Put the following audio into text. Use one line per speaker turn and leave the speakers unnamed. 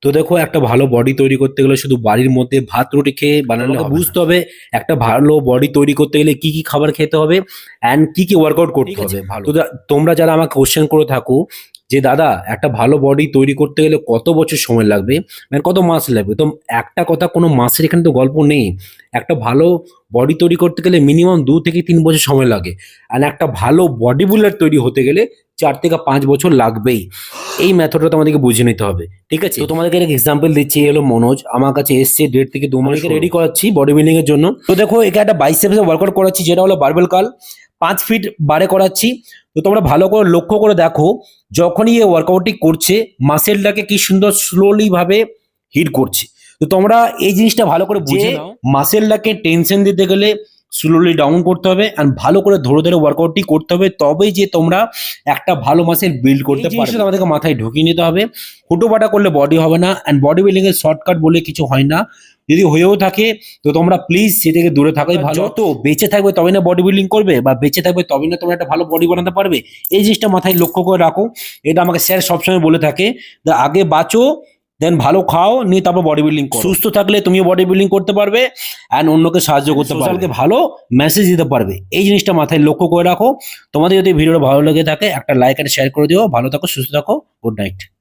তো দেখো, একটা ভালো বডি তৈরি করতে গেলে শুধু বাড়ির মধ্যে ভাত রুটি খেয়ে বানালে হবে না। বুঝতে হবে একটা ভালো বডি তৈরি করতে গেলে কি কি খাবার খেতে হবে অ্যান্ড কি কি ওয়ার্কআউট করতে হবে। ভালো তো তোমরা যারা আমাকে কোশ্চেন করে থাকো যে দাদা একটা ভালো বডি তৈরি করতে গেলে কত বছর সময় লাগবে, মানে কত মাস লাগবে, তো একটা কথা, কোনো মাসের এখানে তো গল্প নেই। একটা ভালো বডি তৈরি করতে গেলে মিনিমাম 2 থেকে 3 বছর সময় লাগে, আর একটা ভালো বডি বিল্ডার তৈরি হতে গেলে 4 থেকে 5 বছর লাগবেই। এই মেথডটা তোমাদেরকে বুঝে নিতে হবে, ঠিক আছে? তো তোমাদেরকে একটা এক্সাম্পল দিচ্ছি। এই হলো মনোজ, আমার কাছে এসছে 1.5 থেকে 2 মাস রেডি করাচ্ছি বডি বিল্ডিং এর জন্য। তো দেখো, এখানে একটা বাইসেপসের ওয়ার্কআউট করাচ্ছি, যেটা হলো বারবেল কার্ল 5 ফিট বারে করাচ্ছি। তো তোমরা ভালো করে লক্ষ্য করে দেখো, যখনই এই ওয়ার্কআউটটি করছে মাসেলটাকে কি সুন্দর স্লোলি ভাবে হিট করছে। তো তোমরা এই জিনিসটা ভালো করে বুঝে নাও, মাসেলটাকে টেনশন দিতে গেলে স্লোলি ডাউন করতে হবে, আর ভালো করে ধরে ধরে ওয়ার্কআউটটি করতে হবে, তবেই যে তোমরা একটা ভালো মাসেল বিল্ড করতে পারবে। আমাদেরকে মাথায় ঢুকিয়ে নিতে হবে। হুটোপাটা করলে বডি হবে না, অ্যান্ড বডি বিল্ডিং এর শর্টকাট বলে কিছু হয় না। যদি হয়েও থাকে তো তোমরা প্লিজ সে থেকে দূরে থাকাই ভালো। যত বেঁচে থাকবে তবে না বডি বিল্ডিং করবে, বা বেঁচে থাকবে তবে না তোমরা একটা ভালো বডি বানাতে পারবে। এই জিনিসটা মাথায় লক্ষ্য করে রাখো। এটা আমাকে স্যার সবসময় বলে থাকে, আগে বাঁচো, দেন ভালো খাও, নিয়ে তারপর বডি বিল্ডিং করো। সুস্থ থাকলে তুমি বডি বিল্ডিং করতে পারবে অ্যান্ড অন্যকে সাহায্য করতে পারবে, সোশ্যালকে ভালো মেসেজ দিতে পারবে। এই জিনিসটা মাথায় লক্ষ্য করে রাখো। তোমাদের যদি ভিডিওটা ভালো লেগে থাকে একটা লাইক আর শেয়ার করে দিও। ভালো থাকো, সুস্থ থাকো, গুড নাইট।